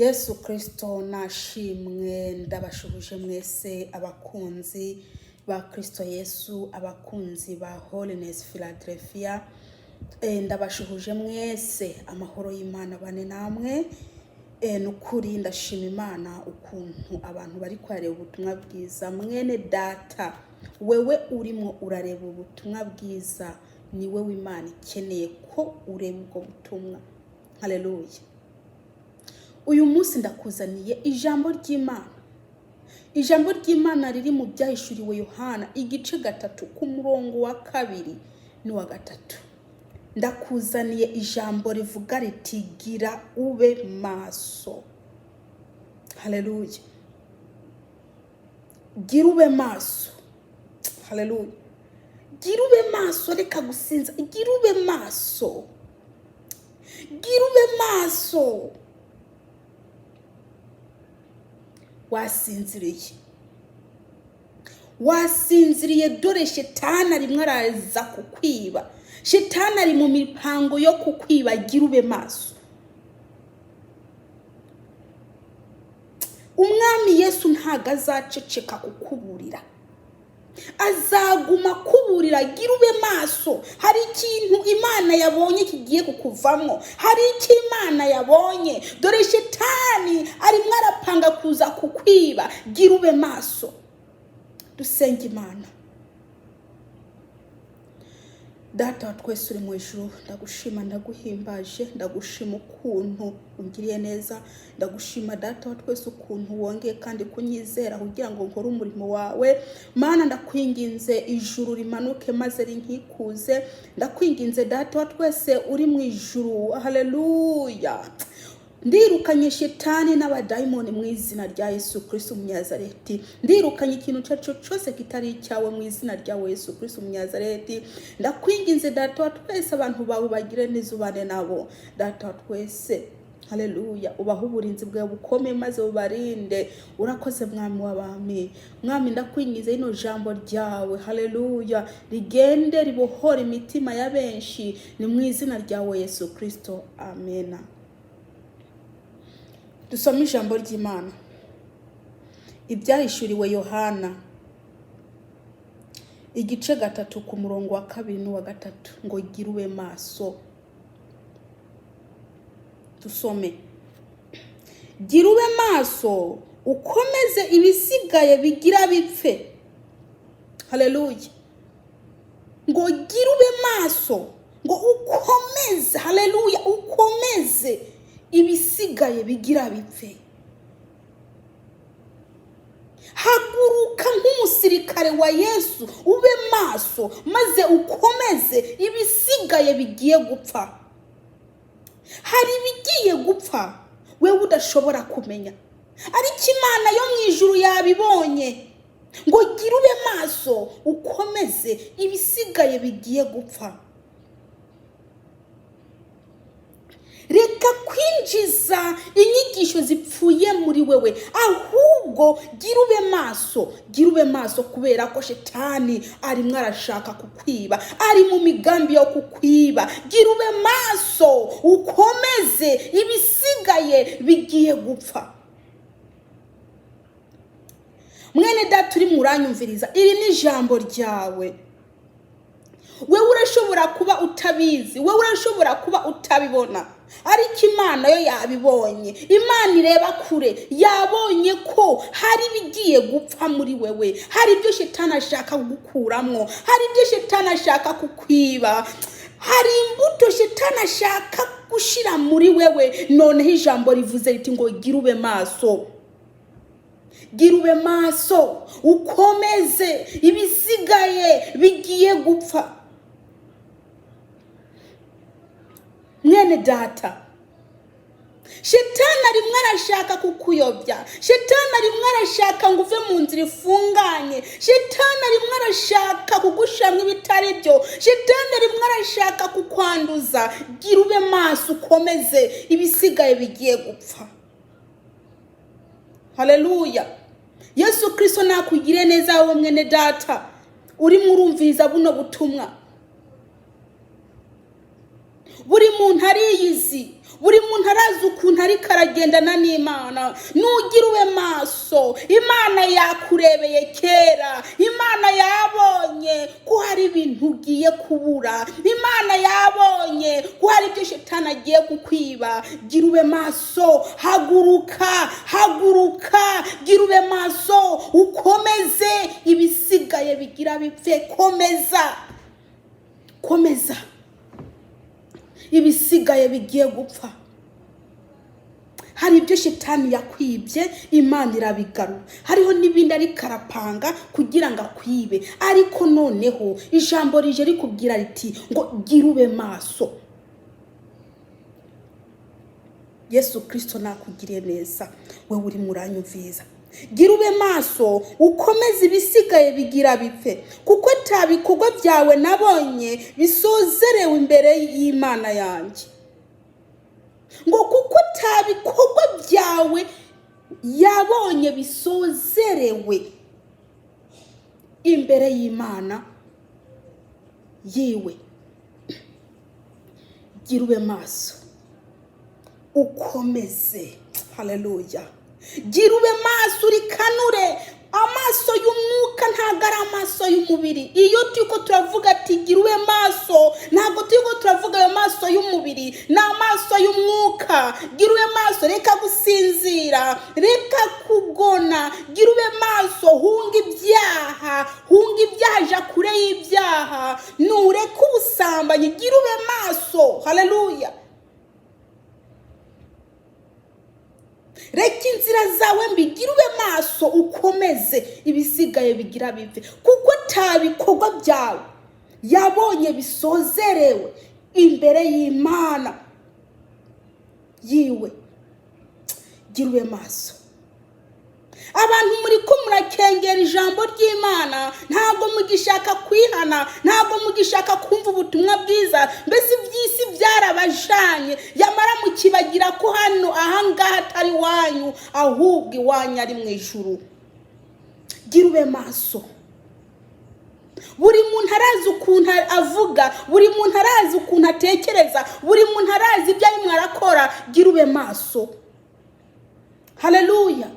Yesu Kristo nashimwe, ndabashuhuje mwese abakunzi ba Kristo Yesu, abakunzi ba Holiness Philadelphia, ndabashuhuje mwese, amahoro y'Imana bane namwe. Nukuri ndashima Imana ukuntu abantu bari kwareba ubutumwa bwiza. Mwene data, wewe urimo urareba ubutumwa bwiza, ni wewe Imana ikeneye ko ureba ubwo butumwa. Haleluya. Uyu munsi ndakuzaniye ijambo ry'Imana. Ijambo ry'Imana riri mu byahishuriwe Yohana igice 3 ku murongo wa 2 n'uwa 3. Ndakuzaniye ijambo rivuga riti gira ube maso. Haleluya. Gira ube maso. Haleluya. Gira ube maso, reka gusinza. Gira ube maso. Gira ube maso. Wasinziriye dore shetani arimwe araza kukwiba. Shetani ari mu mipango yo kukwiba. Gira ube maso. Umwami Yesu ntago azaceceka kukuburira, azaguma kuburira. Gira ube maso. Hari ikintu Imana yabonye kigiye kukuvamo. Hari iki Imana yabonye. Dore shetani arimwe arapanga kuza kukwiba. Gira ube maso. Dusenga Imana. Data wa twese uri mu ijuru, ndagushima ndaguhimbaje, ndagushima ukuntu ungiriye neza, ndagushima Data wa twese ukuntu wongeye kandi kunyizera kugira ngo nkore umurimo wawe. Mana, ndakwinginze ijuru rimanuke maze rinkikuze. Ndakwinginze Data wa twese uri mu ijuru. Haleluya. Ndirukanye shetani n'abadayimoni mu izina rya Yesu Kristo Umunyazareti. Ndirukanye ikintu cyacu cyose kitari cyawe mu izina rya Yesu Kristo Umunyazareti. Ndakwinginze Data wa twese abantu bawe bagire nizubane nabo. Data wa twese, haleluya, ubaho uburinzi bwawe bukomeye maze ubarinde. Urakoze mwami w'abami. Mwami, ndakwinginze ino jambo ryawe, haleluya, rigende ribohora imitima ya benshi, ni mu izina rya Yesu Kristo. Amen. Dusome ijambo ry'Imana. Ibyahishuriwe Yohana igice 3 ku murongo wa 2 n'uwa 3 ngo gira ube maso. Dusome. Gira ube maso, ukomeze ibisigaye bigira bipfe. Haleluya. Ngo gira ube maso, ngo ukomeze, haleluya, ukomeze ibisigaye bigira bipfe. Haguruka nk'umusirikare wa Yesu, ube maso maze ukomeze ibisigaye bigiye gupfa. Hari bigiye gupfa wewe udashobora kumenya, ariko Imana yo mu ijuru yabibonye. Ngo gira ube maso, ukomeze ibisigaye bigiye gupfa. Reka kwinjiza inyigisho zipfuye muri wewe, ahubwo gira ube maso. Gira ube maso kubera ko shetani arimwe arashaka kukwiba, ari mu migambi yo kukwiba. Gira ube maso, ukomeze ibisigaye bigiye gupfa. Mwene data uri muranyumviriza, iri ni ijambo ryawe. Wewe urashobora kuba utabizi, wewe urashobora kuba utabibona, ariko Imana yo yabibonye. Imana ireba kure, yabonye ko hari bigiye gupfa muri wewe. Hari ibyo shetani ashaka gukuramwo, hari ibyo shetani ashaka kukwiba, hari imbuto shetani ashaka gushira muri wewe. Noneho ijambo rivuze riti ngo gira ube maso. Gira ube maso, ukomeze ibisigaye bigiye gupfa. Mwene data, shetani arimwe arashaka kukuyobya. Shetani arimwe arashaka ngo uve mu nzira ifunganye. Shetani arimwe arashaka kugushamwa ibitari byo. Shetani arimwe arashaka kukwanduza. Gira ube maso, ukomeze ibisigaye bigiye gupfa. Haleluya. Yesu Kristo nakugire neza wowe mwene data uri murumviriza buno butumwa. Buri muntu ariyizi, buri muntu arazi ukuntu ari karagendana n'Imana. Nugira ube maso, Imana yakurebeye kera, Imana yabonye ko hari ibintu ugiye kubura, Imana yabonye ko hari ibyo Shetani agiye kukwiba. Gira ube maso, haguruka, gira ube maso, ukomeze ibisigaye bigira bipfe. Komeza ibisigaye bigiye gupfa. Hari ibyo Shetani yakwibye, Imana irabigarura. Hariho n'ibindi ari karapanga kugira ngo akwibe, ariko noneho ijambo rije rikubwira riti ngo gira ube maso. Yesu Kristo nakugiriye neza, wewe uri muranyumviza. Gira ube maso, ukomeze ibisigaye bigira bipfe, kuko tabikorwa byawe nabonye bisozerewe imbere y'Imana yanjye. Ngo kuko tabikorwa byawe yabonye bisozerewe imbere y'Imana yiwe. Gira ube maso, ukomeze. Haleluya. Gira ube maso, urikanure. Amaso y'umwuka ntago ari amaso y'umubiri. Iyo turiko turavuga ati gira ube maso, ntago turiko turavuga ayo maso y'umubiri, ni amaso y'umwuka. Gira ube maso, reka gusinzira, reka kugona. Gira ube maso, hunga ibyaha, ja kure y'ibyaha, nureka ubusambanyi. Gira ube maso. Haleluya. Reka inzira zawe mbi, gira ube maso, ukomeze ibisigaye bigira bipfe, kuko tabikorwa byawe yabonye bisozerewe imbere y'Imana yiwe. Gira ube maso. Abantu muri ko murakengera ijambo ry'Imana, ntabwo mugishaka kwihana, ntabwo mugishaka kumva ubutumwa bwiza, mbese iby'isi byarabajanye, yamara mukibagira ko hano ahangaha atari wanyu, ahubwo iwanyu ari mu ijuru. Gira ube maso. Buri muntu arazi ukuntu avuga, buri muntu arazi ukuntu atekereza, buri muntu arazi ibyo arimo arakora. Gira ube maso. Haleluya.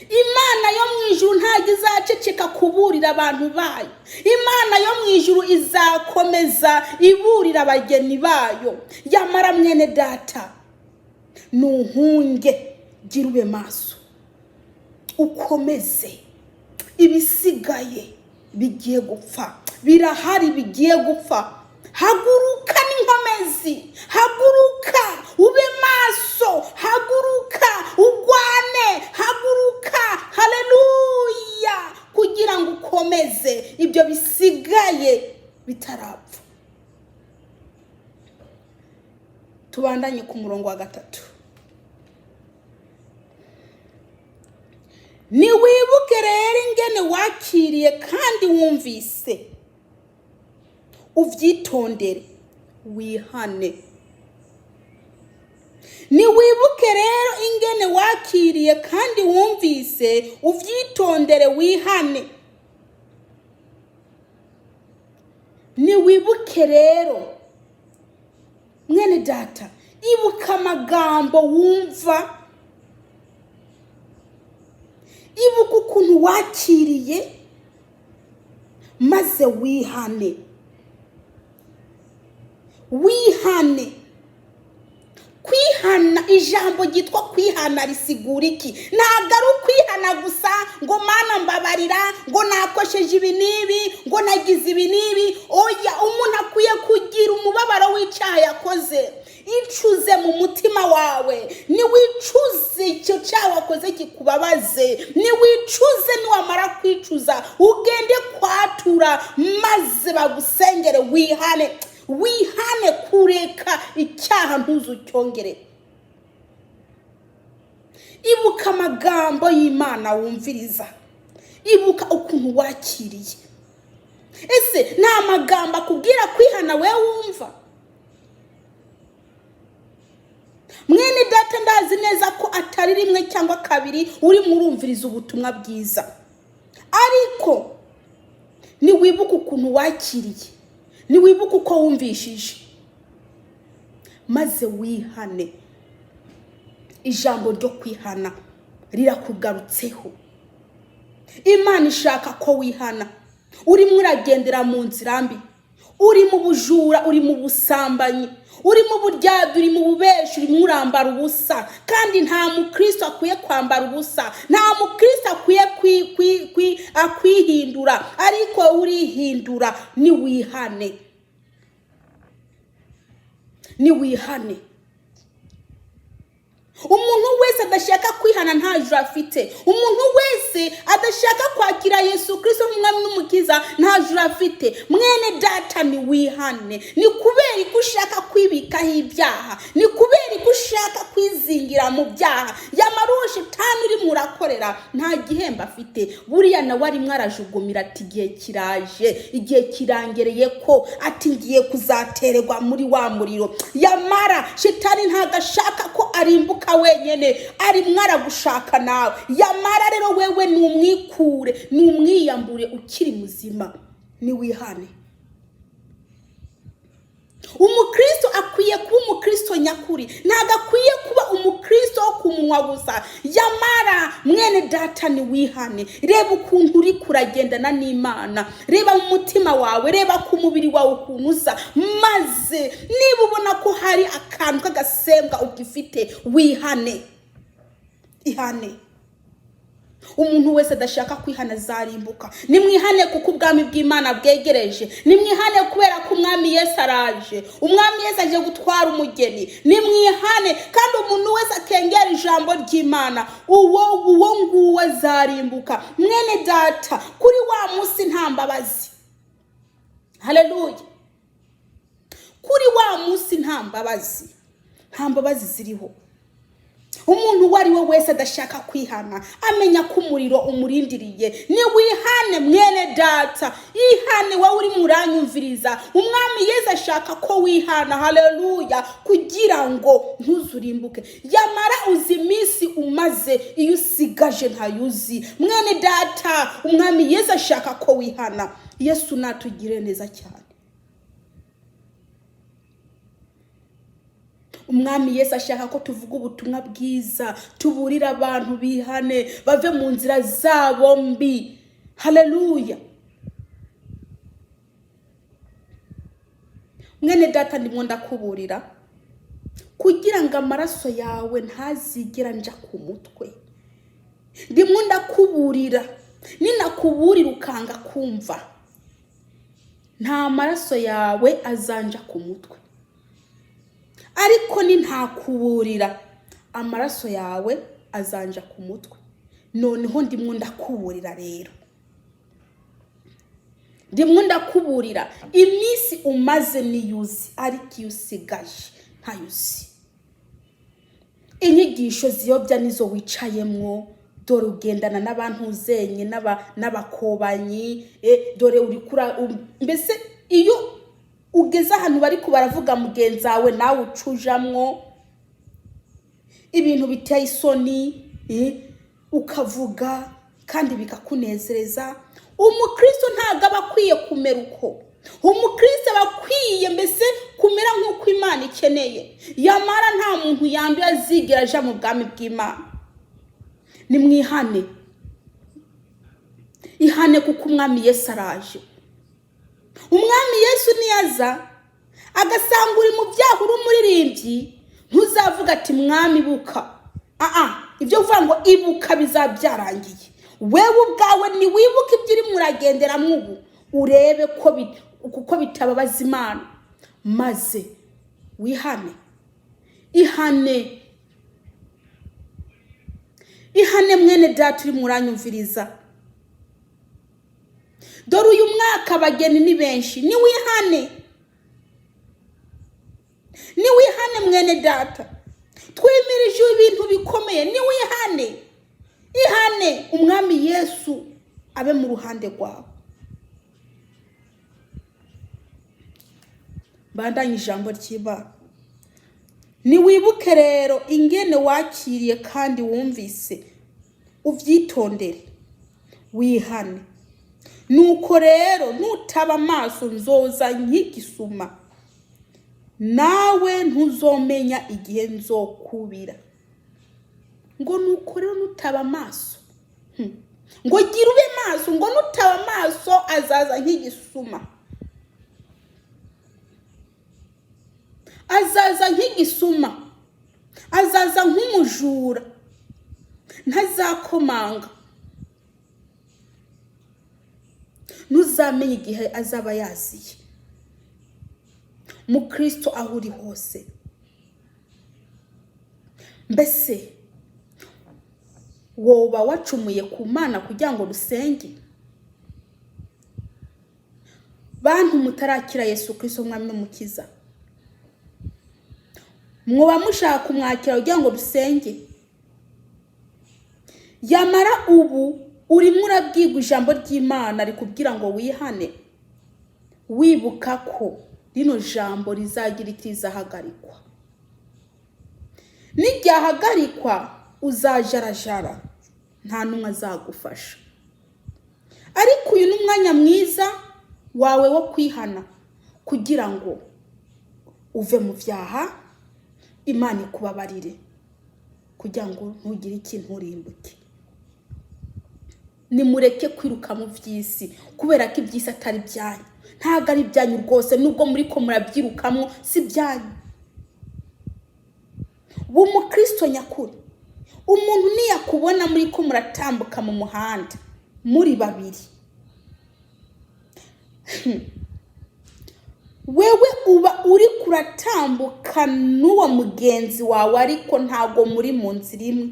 Imana yo mu ijuru ntago izaceceka kuburira abantu bayo. Imana yo mu ijuru izakomeza iburira abageni bayo. Yamara mwene data, nuhunge, gira ube maso, ukomeze ibisigaye bigiye gupfa. Birahari bigiye gupfa. Haguruka n'inkomezi, haguruka ube maso, haguruka ugwane, haguruka. Haleluya. Kugira ngo ukomeze ibyo bisigaye bitarapfa. Tubandanye ku murongo wa 3. Niwibuke rero ingene wakiriye kandi wumvise, uvyitondere wihane. Niwibuke rero ingene wakiriye kandi wumvise, uvyitondere wihane. Niwibuke rero mwene data, ibuka amagambo wumva, ibuka ukuntu wakiriye, maze wihane. Wihane. Kwihana, ijambo ryitwa kwihana risigura iki? Ntabwo ari ukwihana gusa ngo Mana mbabarira, ngo nakosheje ibi n'ibi, ngo nagize ibi n'ibi. Oya, umuntu akwiye kugira umubabaro w'icyaha yakoze. Icuze mu mutima wawe. Niwicuze icyo cyaha wakoze kikubabaze. Niwicuze, niwamara kwicuza ugende kwatura, maze bagusengere. Wihane kureka icyaha ntuzucyongere. Ibuka amagambo y'Imana wumviriza. Ibuka ukuntu wakiriye. Ese nta magambo akubwira kwihana we wumva? Mwene data, ndazi neza ko atari rimwe cyangwa kabiri uri murumviriza ubutumwa bwiza, ariko niwibuka ukuntu wakiriye, niwibuka uko wumvishije, maze wihane. Ijambo ryo kwihana rirakugarutseho. Imana ishaka ko wihana. Urimo uragendera mu nzira mbi, uri mu bujura, uri mu busambanyi, uri mu buryarya, uri mu bubeshi, uri urambara ubusa. Kandi nta mukristo akwiye kwambara ubusa, nta mukristo akwiye kwihindura, ariko urihindura. Ni wihane, ni wihane. Umuntu wese adashaka kwihana nta juru afite. Umuntu wese adashaka kwakira Yesu Kristo nk'umwami n'umukiza nta juru afite. Mwene data, ni wihane. Ni kubera ko ushaka kwibikaho ibyaha, ni kubera ko ushaka kwizingira mu byaha. Yamaruho shitani uri murakorera nta gihemba afite. Buriya nawe arimo arajugumira ati igihe kiraje, igihe kirangereye ko ati ngiye kuzatererwa muri wa muriro. Yamara shitani ntagashaka ko arimbuka wenyene, ari mwara gushaka nawe. Yamara rero wewe numwikure, numwiyambure ukiri muzima. Ni wihane. Umukristo akwiye kuba umukristo nyakuri, ntago akwiye kuba umukristo wo kumunwa gusa. Yamara mwene data, ni wihane. Reba ukuntu uri kuragendana n'Imana, reba mu mutima wawe, reba ku mubiri wawe ukuntu usa, maze niba ubona ko hari akantu k'agasembwa ugifite, wihane. Ihane. Umuntu wese adashaka kwihana zarimbuka. Nimwihane kuko ubwami bw'Imana bwegereje. Nimwihane kubera ko umwami Yesu araje. Umwami Yesu aje gutwara umugeni. Nimwihane, kandi umuntu wese akengera ijambo ry'Imana, uwo nguwo zarimbuka. Mwene data, kuri wa munsi nta mbabazi. Haleluya. Kuri wa munsi nta mbabazi. Nta mbabazi ziriho. Umuntu wari we wese adashaka kwihana amenya ko umuriro umurindiriye. Ni wihane mwene data. Ihane wowe uri muranyumviriza. Umwami Yesu ashaka ko wihana. Haleluya. Kugira ngo ntuzurimbuke. Yamara uzi iminsi umaze, iyo usigaje ntayuzi. Mwene data, umwami Yesu ashaka ko wihana. Yesu natugire neza cyane. Umwami Yesu ashaka ko tuvuga ubutumwa bwiza, tuburira abantu bihane, bave mu nzira zabo mbi. Haleluya. Mwene data, ndimo ndakuburira kugira ngo amaraso yawe ntazigera nja ku mutwe. Ndimo ndakuburira, ninakuburira ukanga kumva, nta maraso yawe azanja ku mutwe. Ariko ni ntakuburira, amaraso yawe azanja ku mutwe. Noneho ndimo ndakuburira rero. Ndimo ndakuburira iminsi umaze niyuzi, ariko iyo usigaje ntayuzi. Inyigisho ziyobya nizo wicayemwo. Dore ugendana n'abantu uzenye n'abakobanyi. Dore uri kura mbese iyo ugeze ahantu bari kubaravuga mugenzi wawe nawe ucujamwo ibintu biteye isoni, ukavuga kandi bikakunezereza. Umukristo ntago aba akwiye kumera uko. Umukristo aba akwiye mbese kumera nk'uko Imana ikeneye. Yamara nta muntu yanduye azigera aja mu bwami bw'Imana. Nimwihane. Ihane kuko umwami Yesu araje. Umwami Yesu niyaza agasanga uri mu byaha uri umuririmbyi, ntuzavuga ati mwami ibuka. Ibyo uvuga ngo ibuka bizabyarangiye. Wewe ubwawe ni wibuka ibyo uri muragendera mubu, urebe kuko bitababaza Imana, maze wihane. Ihane. Ihane mwene data uri muranyumviriza. Dore uyu mwaka abageni ni benshi. Ni wihane. Ni wihane mwene data. Twimirije ibintu bikomeye. Ni wihane. Ihane. Umwami Yesu abe mu ruhande rwawe. Bandanye ijambo ry'Imana. Ni wibuke rero ingene wakiriye kandi wumvise, uvyitondere. Wihane. Nuko rero nutaba amaso nzoza nk'igisuma. nawe ntuzomenya igihe nzokubira. Ngo nuko rero nutaba amaso, ngo gira ube maso, ngo nutaba amaso azaza nk'igisuma, azaza nk'igisuma, azaza nk'umujura, ntazakomanga. Ntuzamenye igihe azaba yaziye. Mu Kristo aho uri hose, mbese woba wacumuye ku Mana kugira ngo rusenge? Bantu mutarakira Yesu Kristo umwami n'umukiza, mwoba mushaka kumwakira kugira ngo rusenge? Yamara ubu urimo urabwirwa ijambo ry'Imana rikubwira ngo wihane, wibuka ko rino jambo rizagira ikizahagarikwa. Niryahagarikwa uzajarajara, nta numwe azagufasha. Ariko uyu n'umwanya mwiza wawe wo kwihana kugira ngo uve mu byaha, Imana ikubabarire, kugira ngo ntugire ikintu urimbuke. Nimureke kwiruka mu by'isi, kubera ko iby'isi atari byanyu. Ntabwo ari byanyu rwose, nubwo muri ko murabyirukamo si byanyu. Umukristo nyakuri, umuntu niyakubona muri ko muratambuka mu muhanda muri babiri, wewe uba uri kuratambuka n'uwo mugenzi wawe, ariko ntago muri mu nzira imwe.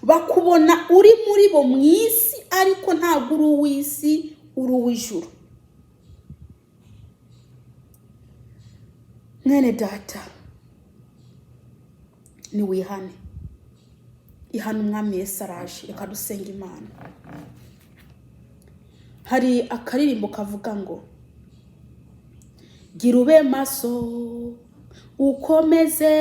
Bakubona uri muri bo mu isi, ariko ntago uri uw'isi, uri uw'ijuru. Mwene data, ni wihane. Ihana umwami Yesu araje. Reka dusenga Imana. Hari akaririmbo kavuga ngo, gira ube maso ukomeze,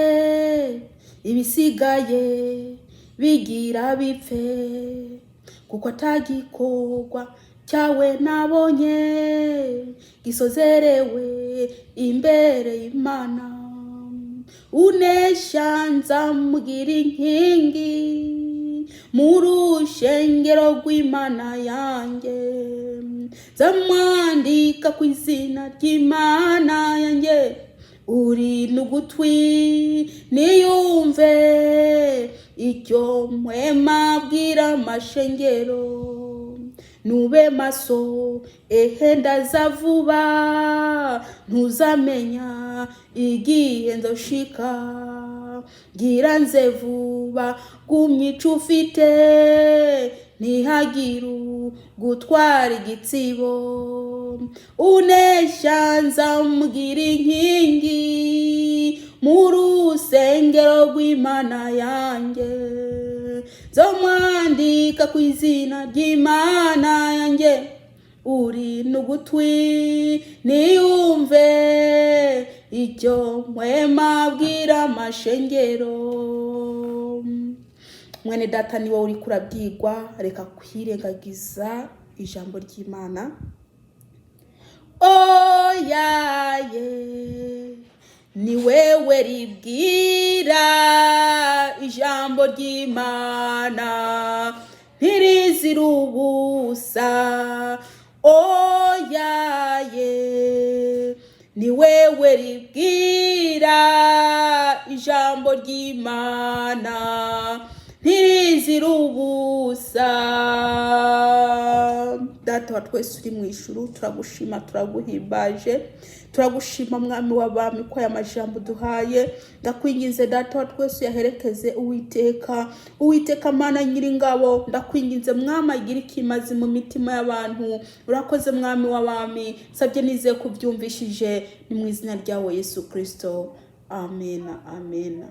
ibisigaye bigira bipfe, kuko atagikorwa cyawe nabonye gisozerewe imbere y'Imana. Unesha nzamugira inkingi mu rushengero rw'Imana yanjye, nzamwandika ku izina ry'Imana yanjye. Uri n'ugutwi niyumve icyo mpwema abwira amashengero. Nube maso, ndaza vuba, ntuzamenya igihe nzoshika. Gira nze vuba, gumya ico ufite, ntihagiru gutwara igitsibo. Unesha nzamugira inkingi mu rusengero rw'Imana yanjye, nzamwandika ku izina ry'Imana yanjye. Uri n'ugutwi niyumve icyo mpwema abwira amashengero. Mwene data, ni wowe uri kurabwirwa, reka kwirengagiza ijambo ry'Imana. Oyaye, ni wewe ribwira ijambo ry'Imana, ntirizira ubusa. Oyaye, ni wewe ribwira ijambo ry'Imana, ntirizira ubusa. Data wa twese uri mu ijuru, turagushima, turaguhimbaje, turagushima mwami w'abami ko aya majambo duhaye. Ndakwinginze Data wa twese yaherekeze Uwiteka Mana Nyiringabo. Ndakwinginze mwami agira ikimazi mu mitima y'abantu. Urakoze mwami w'abami, sabye nizeye kubyumvishije, ni mu izina ryawe Yesu Kristo. Amen, amen.